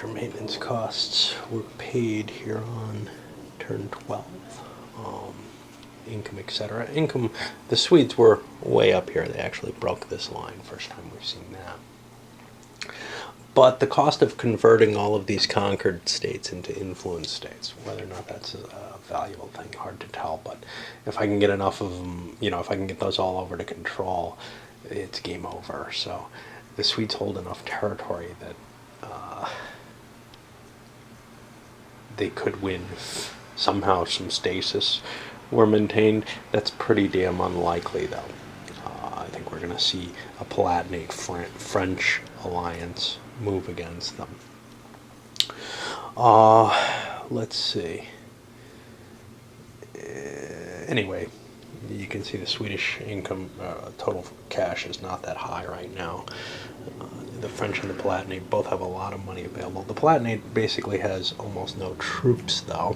After maintenance costs were paid here on turn 12. Income, etc. Income, the Swedes were way up here. They actually broke this line. First time we've seen that. But the cost of converting all of these conquered states into influence states, whether or not that's a valuable thing, hard to tell. But if I can get enough of them, if I can get those all over to control, it's game over. So the Swedes hold enough territory that they could win if somehow some stasis were maintained. That's pretty damn unlikely, though. I think we're going to see a Palatinate French alliance move against them. Let's see. Anyway, you can see the Swedish income, total cash is not that high right now. The French and the Palatinate both have a lot of money available. The Palatinate basically has almost no troops, though.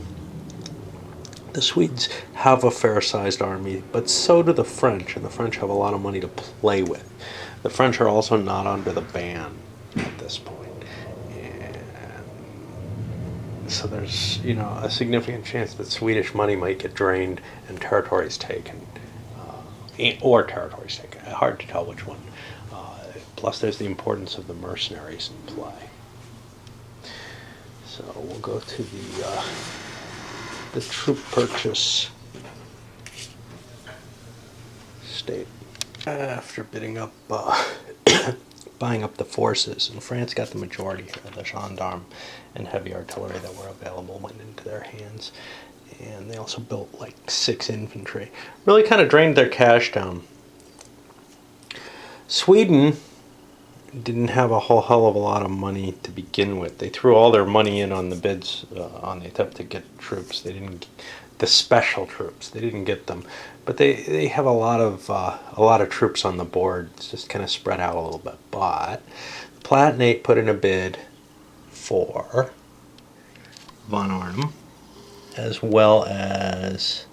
The Swedes have a fair-sized army, but so do the French, and the French have a lot of money to play with. The French are also not under the ban at this point. And so there's, a significant chance that Swedish money might get drained and territories taken. Or territories taken. Hard to tell which one. Plus there's the importance of the mercenaries in play. So we'll go to the troop purchase state. After bidding up, buying up the forces, and France got the majority here. The gendarme and heavy artillery that were available went into their hands, and they also built like 6 infantry. Really kind of drained their cash down. Sweden didn't have a whole hell of a lot of money to begin with. They threw all their money in on the bids, on the attempt to get troops. They didn't, the special troops. They didn't get them, but they have a lot of troops on the board. It's just kind of spread out a little bit. But the Palatinate put in a bid for von Arnim, as well as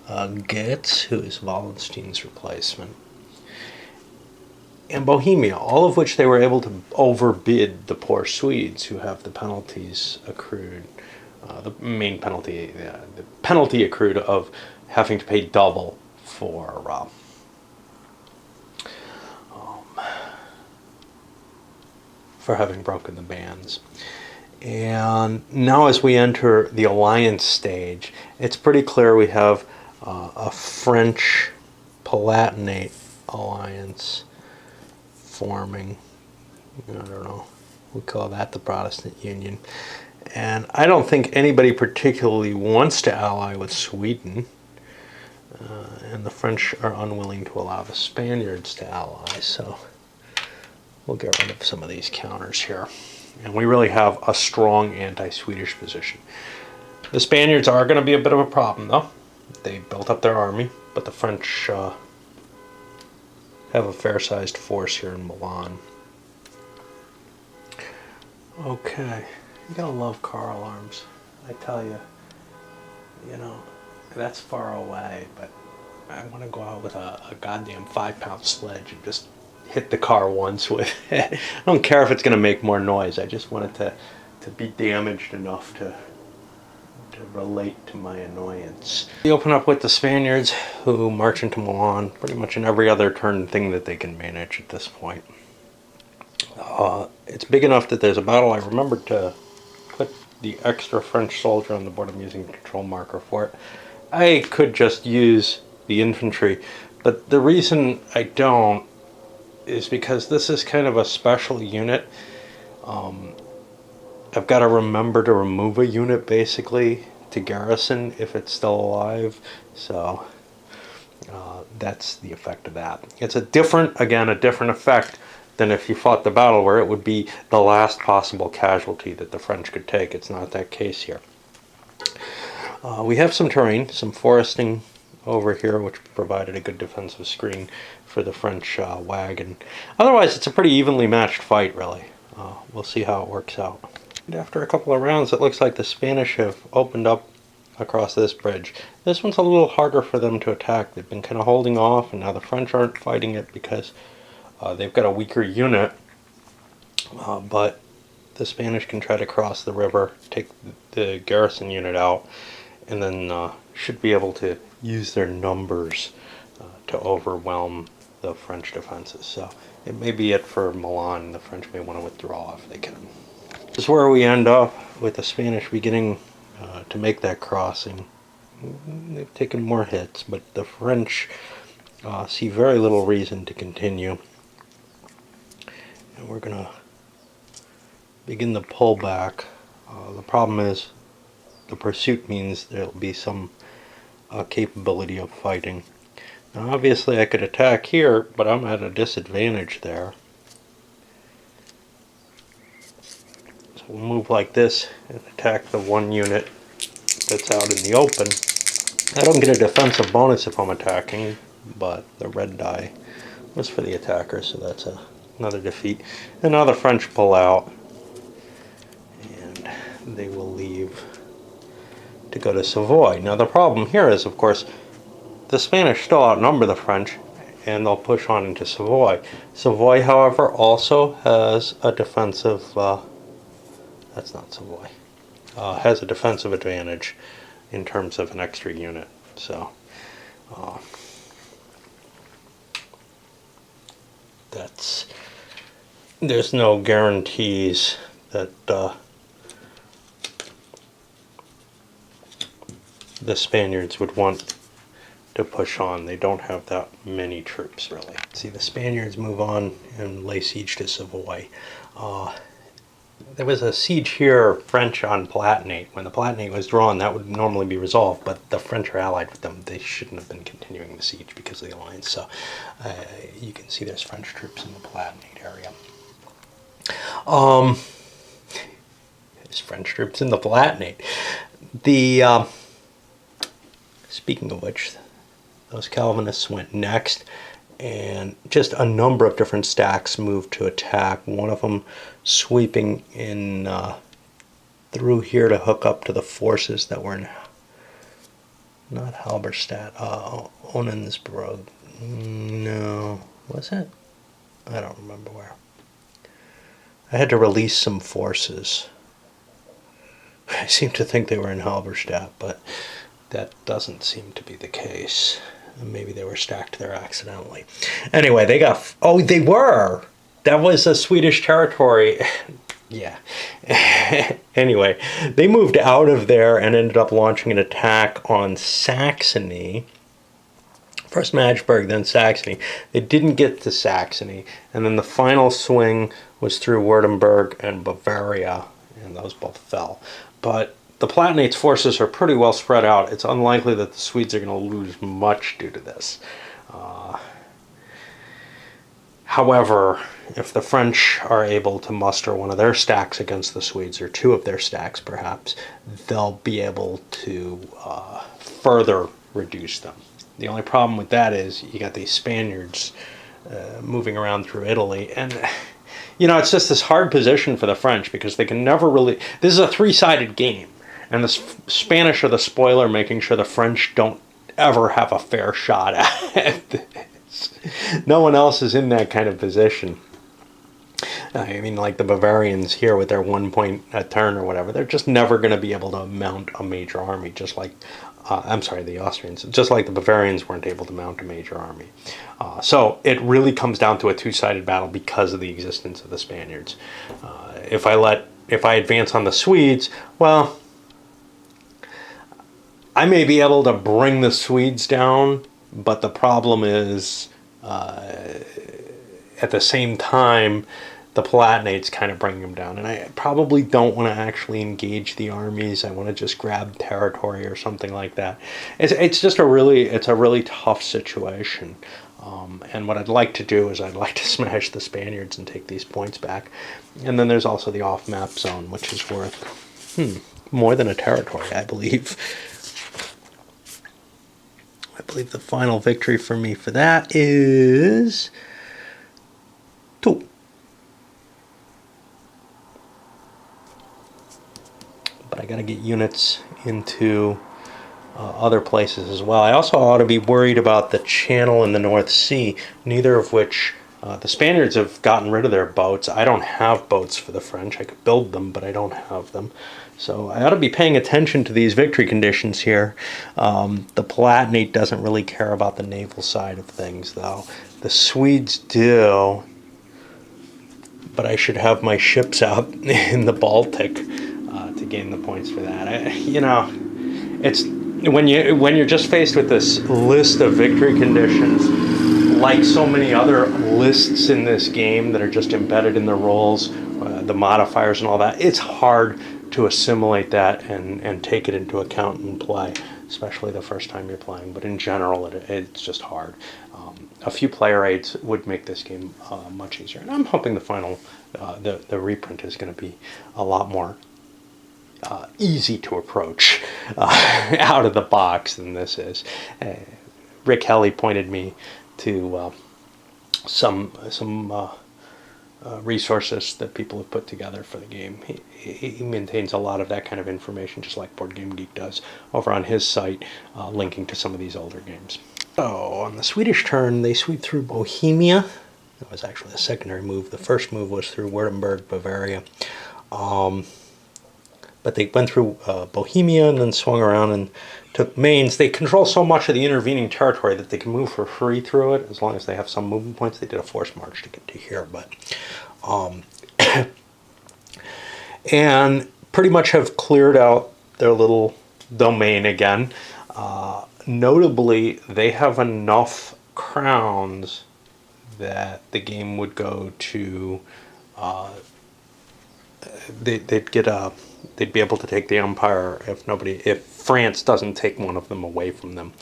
Goetz, who is Wallenstein's replacement, and Bohemia, all of which they were able to overbid the poor Swedes, who have the penalties accrued, the main penalty, the penalty accrued of having to pay double for having broken the bans. And now as we enter the alliance stage, it's pretty clear we have a French Palatinate alliance forming. I don't know, we call that the Protestant Union, and I don't think anybody particularly wants to ally with Sweden, and the French are unwilling to allow the Spaniards to ally, so we'll get rid of some of these counters here, and we really have a strong anti-Swedish position. The Spaniards are going to be a bit of a problem, though. They built up their army, but the French have a fair-sized force here in Milan. Okay, you gotta love car alarms. I tell you, that's far away, but I want to go out with a goddamn 5-pound sledge and just hit the car once with it. I don't care if it's gonna make more noise. I just want it to be damaged enough to relate to my annoyance. We open up with the Spaniards, who march into Milan pretty much in every other turn thing that they can manage at this point. It's big enough that there's a battle. I remembered to put the extra French soldier on the board. I'm using a control marker for it. I could just use the infantry, but the reason I don't is because this is kind of a special unit. I've got to remember to remove a unit basically to garrison if it's still alive, so that's the effect of that. It's a different effect than if you fought the battle, where it would be the last possible casualty that the French could take. It's not that case here. We have some terrain, some foresting over here, which provided a good defensive screen for the French wagon. Otherwise, it's a pretty evenly matched fight, really. We'll see how it works out. And after a couple of rounds, it looks like the Spanish have opened up across this bridge. This one's a little harder for them to attack. They've been kind of holding off, and now the French aren't fighting it because they've got a weaker unit. But the Spanish can try to cross the river, take the garrison unit out, and then should be able to use their numbers to overwhelm the French defenses. So it may be it for Milan. The French may want to withdraw if they can. This is where we end up with the Spanish beginning to make that crossing. They've taken more hits, but the French see very little reason to continue. And we're going to begin the pullback. The problem is the pursuit means there'll be some capability of fighting. Now obviously I could attack here, but I'm at a disadvantage there. So we'll move like this and attack the one unit that's out in the open. I don't get a defensive bonus if I'm attacking, but the red die was for the attacker, so that's another defeat. And now the French pull out, and they will leave to go to Savoy. Now the problem here is, of course, the Spanish still outnumber the French, and they'll push on into Savoy. Savoy, however, also has a defensive, that's not Savoy, has a defensive advantage in terms of an extra unit. So there's no guarantees that the Spaniards would want to push on. They don't have that many troops, really. See, the Spaniards move on and lay siege to Savoy. There was a siege here, French on Palatinate. When the Palatinate was drawn, that would normally be resolved, but the French are allied with them. They shouldn't have been continuing the siege because of the alliance. So you can see there's French troops in the Palatinate area. There's French troops in the Palatinate. Speaking of which, those Calvinists went next, and just a number of different stacks moved to attack. One of them sweeping in through here to hook up to the forces that were in, not Halberstadt, Onensburg. No, was it? I don't remember where. I had to release some forces. I seem to think they were in Halberstadt, but that doesn't seem to be the case. Maybe they were stacked there accidentally. Anyway, they got... Oh, they were! That was a Swedish territory. Yeah. Anyway, they moved out of there and ended up launching an attack on Saxony. First Magdeburg, then Saxony. They didn't get to Saxony. And then the final swing was through Württemberg and Bavaria. And those both fell. But the Palatinate's forces are pretty well spread out. It's unlikely that the Swedes are going to lose much due to this. However, if the French are able to muster one of their stacks against the Swedes, or two of their stacks perhaps, they'll be able to further reduce them. The only problem with that is you got these Spaniards moving around through Italy, and you know, it's just this hard position for the French because they can never really... This is a three-sided game. And the Spanish are the spoiler, making sure the French don't ever have a fair shot at this. No one else is in that kind of position. I mean, like the Bavarians here with their 1 point a turn or whatever, they're just never going to be able to mount a major army, just like... I'm sorry, the Austrians. Just like the Bavarians weren't able to mount a major army. So it really comes down to a two-sided battle because of the existence of the Spaniards. If I advance on the Swedes, well... I may be able to bring the Swedes down, but the problem is, at the same time, the Palatinates kind of bring them down. And I probably don't want to actually engage the armies. I want to just grab territory or something like that. It's just a really tough situation. And what I'd like to do is I'd like to smash the Spaniards and take these points back. And then there's also the off-map zone, which is worth more than a territory, I believe. I believe the final victory for me for that is 2. But I got to get units into other places as well. I also ought to be worried about the Channel and the North Sea, neither of which The Spaniards have gotten rid of their boats. I don't have boats for the French. I could build them, but I don't have them. So I ought to be paying attention to these victory conditions here. The Palatinate doesn't really care about the naval side of things, though. The Swedes do, but I should have my ships out in the Baltic to gain the points for that. It's when you're just faced with this list of victory conditions, like so many other lists in this game that are just embedded in the rules, the modifiers and all that, it's hard to assimilate that and take it into account and play, especially the first time you're playing. But in general, it's just hard. A few player aids would make this game much easier. And I'm hoping the final, the reprint is going to be a lot more easy to approach out of the box than this is. Rick Helly pointed me to some resources that people have put together for the game. He maintains a lot of that kind of information, just like Board Game Geek does, over on his site, linking to some of these older games. So on the Swedish turn, they sweep through Bohemia. That was actually a secondary move. The first move was through Württemberg, Bavaria. But they went through Bohemia and then swung around and took Mainz. They control so much of the intervening territory that they can move for free through it as long as they have some movement points. They did a forced march to get to here, but and pretty much have cleared out their little domain again. Notably, they have enough crowns that the game would go to. They'd be able to take the empire if France doesn't take one of them away from them.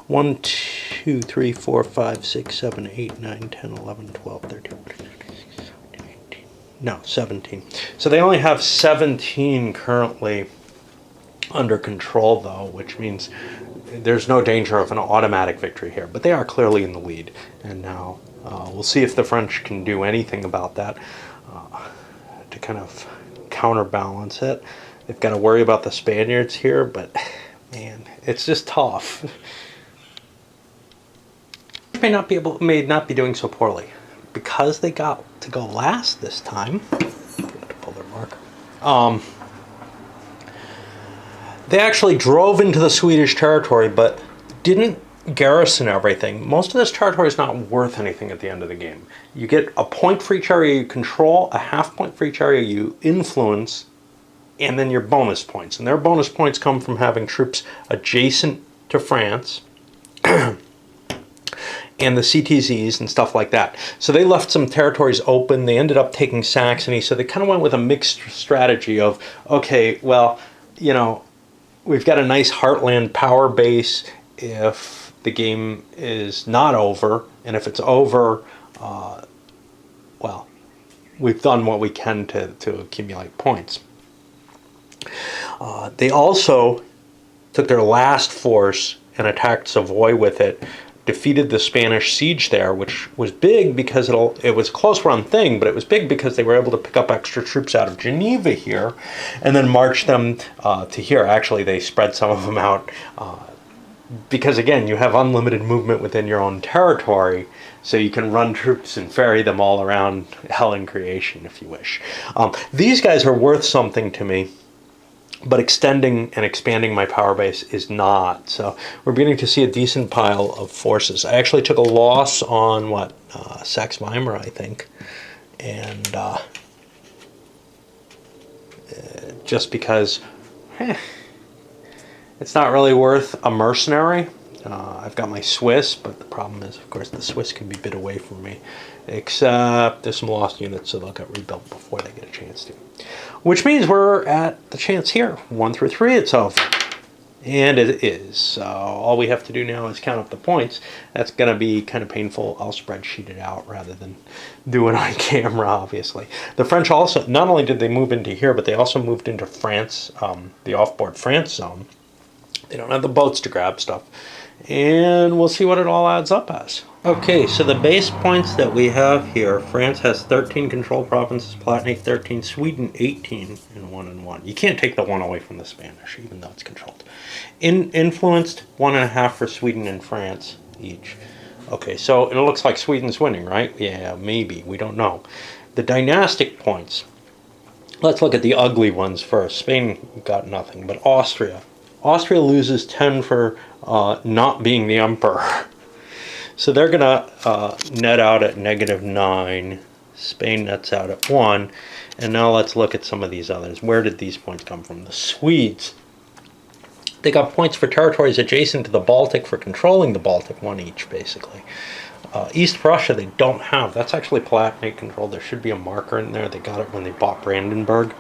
1, 2, 3, 4, 5, 6, 7, 8, 9, 10, 11, 12, 13, 14, 15, 16, 17, 18. No, 17. So they only have 17 currently under control, though, which means there's no danger of an automatic victory here. But they are clearly in the lead. And now we'll see if the French can do anything about that to kind of counterbalance it. They've got to worry about the Spaniards here, but man, it's just tough. May not be doing so poorly because they got to go last this time. I forgot to pull their marker. They actually drove into the Swedish territory, but didn't garrison everything. Most of this territory is not worth anything at the end of the game. You get a point for each area you control, a half point for each area you influence, and then your bonus points. And their bonus points come from having troops adjacent to France and the CTZs and stuff like that. So they left some territories open. They ended up taking Saxony. So they kind of went with a mixed strategy of, okay, well, we've got a nice heartland power base if the game is not over, and if it's over, well, we've done what we can to accumulate points. They also took their last force and attacked Savoy with it, defeated the Spanish siege there, which was big because it was a close run thing, but it was big because they were able to pick up extra troops out of Geneva here and then march them to here. Actually, they spread some of them out because, again, you have unlimited movement within your own territory, so you can run troops and ferry them all around hell in creation if you wish. These guys are worth something to me, but extending and expanding my power base is not. So we're beginning to see a decent pile of forces. I actually took a loss on, Saxe-Weimar, I think, and just because... it's not really worth a mercenary. I've got my Swiss, but the problem is, of course, the Swiss can be bid away from me. Except there's some lost units, so they'll get rebuilt before they get a chance to. Which means we're at the chance here. 1 through 3, it's over. And it is. So all we have to do now is count up the points. That's going to be kind of painful. I'll spreadsheet it out rather than do it on camera, obviously. The French also, not only did they move into here, but they also moved into France, the off-board France zone. They don't have the boats to grab stuff. And we'll see what it all adds up as. Okay, so the base points that we have here, France has 13 controlled provinces, Palatinate 13, Sweden 18, and 1 and 1. You can't take the 1 away from the Spanish, even though it's controlled. Influenced, 1.5 for Sweden and France each. Okay, so it looks like Sweden's winning, right? Yeah, maybe. We don't know. The dynastic points. Let's look at the ugly ones first. Spain got nothing, but Austria. Austria loses 10 for not being the emperor. So they're going to net out at -9. Spain nets out at 1. And now let's look at some of these others. Where did these points come from? The Swedes. They got points for territories adjacent to the Baltic for controlling the Baltic, 1 each, basically. East Prussia, they don't have. That's actually Palatinate control. There should be a marker in there. They got it when they bought Brandenburg.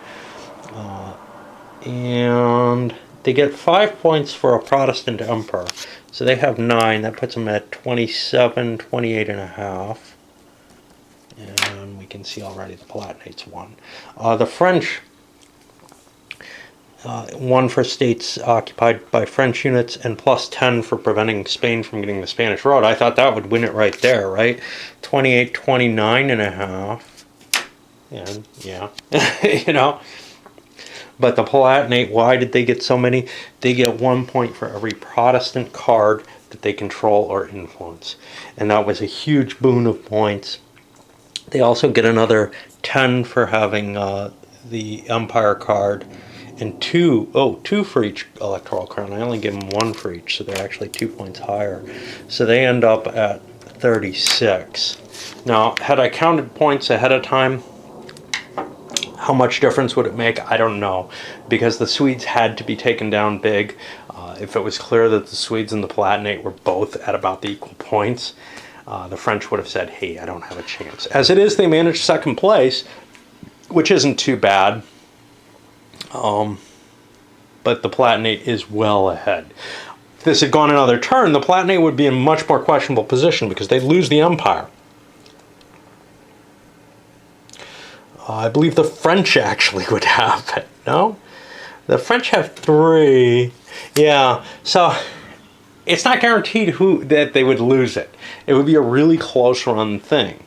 And they get 5 points for a Protestant emperor. So they have 9. That puts them at 27, 28 and a half. And we can see already the Palatinate's 1. The French, 1 for states occupied by French units and plus 10 for preventing Spain from getting the Spanish road. I thought that would win it right there, right? 28, 29 and a half. And yeah, you know. But the Palatinate, why did they get so many? They get 1 point for every Protestant card that they control or influence. And that was a huge boon of points. They also get another 10 for having the Empire card. And 2 for each electoral crown. I only give them 1 for each, so they're actually 2 points higher. So they end up at 36. Now, had I counted points ahead of time, how much difference would it make? I don't know, because the Swedes had to be taken down big. If it was clear that the Swedes and the Palatinate were both at about the equal points, the French would have said, hey, I don't have a chance. As it is, they managed second place, which isn't too bad. But the Palatinate is well ahead. If this had gone another turn, the Palatinate would be in a much more questionable position because they'd lose the empire. I believe the French actually would have it. No? The French have 3. Yeah, so it's not guaranteed that they would lose it. It would be a really close run thing.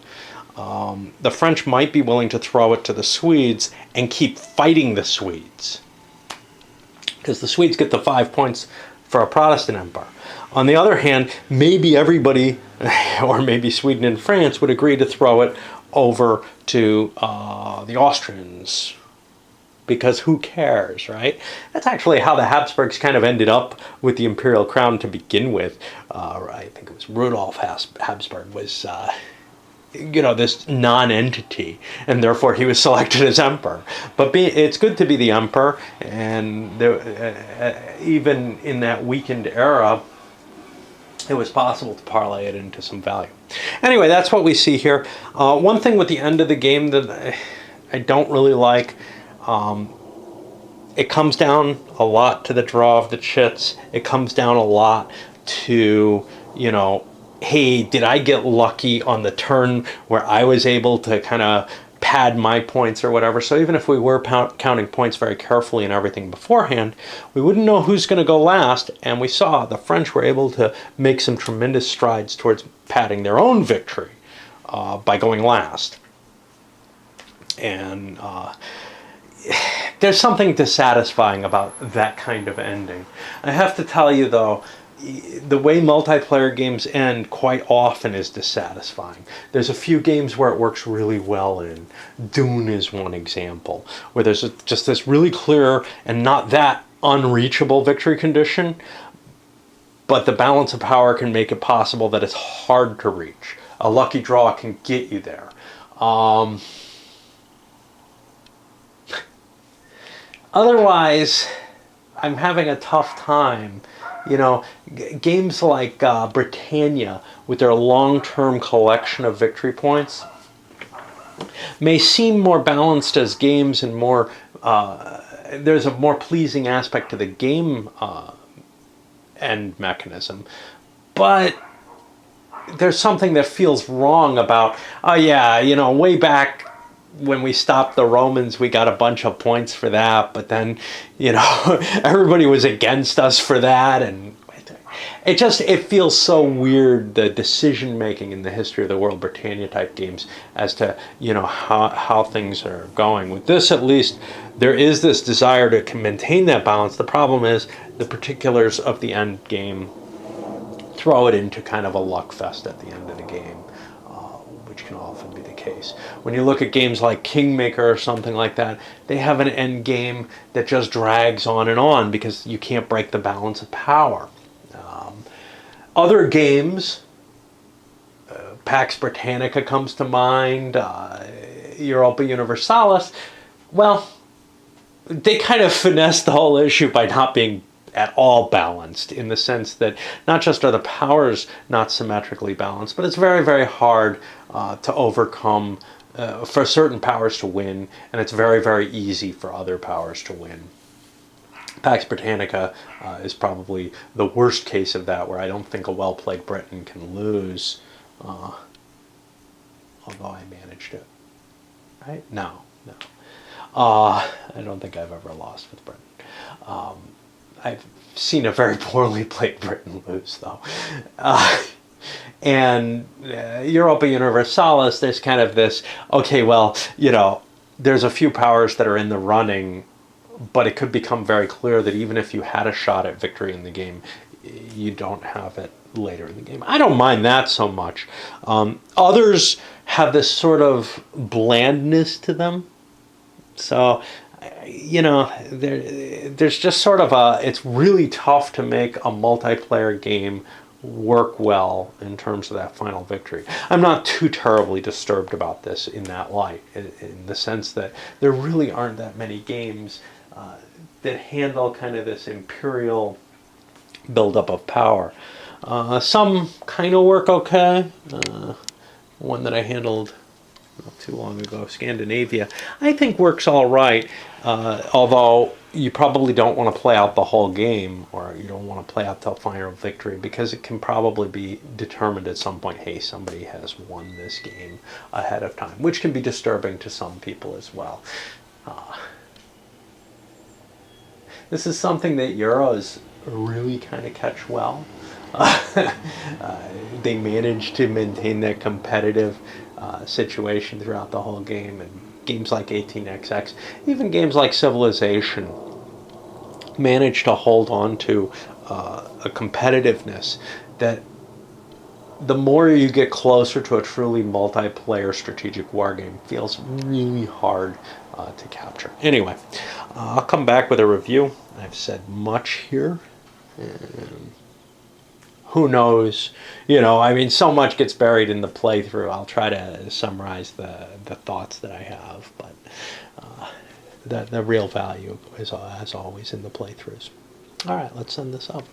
The French might be willing to throw it to the Swedes and keep fighting the Swedes, because the Swedes get the 5 points for a Protestant empire. On the other hand, maybe everybody, or maybe Sweden and France, would agree to throw it over to the Austrians, because who cares, right? That's actually how the Habsburgs kind of ended up with the imperial crown to begin with. I think it was Rudolf Habsburg was this non-entity, and therefore he was selected as emperor. But it's good to be the emperor, and even in that weakened era, it was possible to parlay it into some value. Anyway, that's what we see here. One thing with the end of the game that I don't really like, it comes down a lot to the draw of the chits. It comes down a lot to, hey, did I get lucky on the turn where I was able to kind of pad my points or whatever? So even if we were counting points very carefully and everything beforehand, we wouldn't know who's going to go last. And we saw the French were able to make some tremendous strides towards padding their own victory by going last. And there's something dissatisfying about that kind of ending. I have to tell you, though, the way multiplayer games end quite often is dissatisfying. There's a few games where it works really well in. Dune is one example, where there's just this really clear and not that unreachable victory condition, but the balance of power can make it possible that it's hard to reach. A lucky draw can get you there. Otherwise, I'm having a tough time. Games like Britannia, with their long-term collection of victory points, may seem more balanced as games and more, there's a more pleasing aspect to the game end mechanism. But there's something that feels wrong about, way back when we stopped the Romans, we got a bunch of points for that, but then, everybody was against us for that, and it feels so weird, the decision making in the history of the world, Britannia type games, as to how things are going. With this, at least, there is this desire to maintain that balance. The problem is the particulars of the end game throw it into kind of a luck fest at the end of the game, which can often be the case. When you look at games like Kingmaker or something like that, they have an end game that just drags on because you can't break the balance of power. Other games, Pax Britannica comes to mind, Europa Universalis, well, they kind of finesse the whole issue by not being at all balanced, in the sense that not just are the powers not symmetrically balanced, but it's very, very hard to overcome for certain powers to win, and it's very, very easy for other powers to win. Pax Britannica is probably the worst case of that, where I don't think a well-played Briton can lose, although I managed it. Right? No. I don't think I've ever lost with Britain. I've seen a very poorly played Britain lose, though. And Europa Universalis, there's kind of this, okay, well, there's a few powers that are in the running, but it could become very clear that even if you had a shot at victory in the game, you don't have it later in the game. I don't mind that so much. Others have this sort of blandness to them. So, there's just sort of it's really tough to make a multiplayer game work well in terms of that final victory. I'm not too terribly disturbed about this in that light, in the sense that there really aren't that many games that handle kind of this imperial buildup of power. Some kind of work okay. One that I handled not too long ago, Scandinavia, I think works all right, although you probably don't want to play out the whole game, or you don't want to play out the final victory, because it can probably be determined at some point, hey, somebody has won this game ahead of time, which can be disturbing to some people as well. This is something that Euros really kind of catch well. They manage to maintain that competitive situation throughout the whole game, and games like 18xx, even games like Civilization, manage to hold on to a competitiveness that the more you get closer to a truly multiplayer strategic war game feels really hard to capture. Anyway, I'll come back with a review. I've said much here, and who knows, so much gets buried in the playthrough. I'll try to summarize the thoughts that I have, but the real value is, as always, in the playthroughs. All right, let's send this up.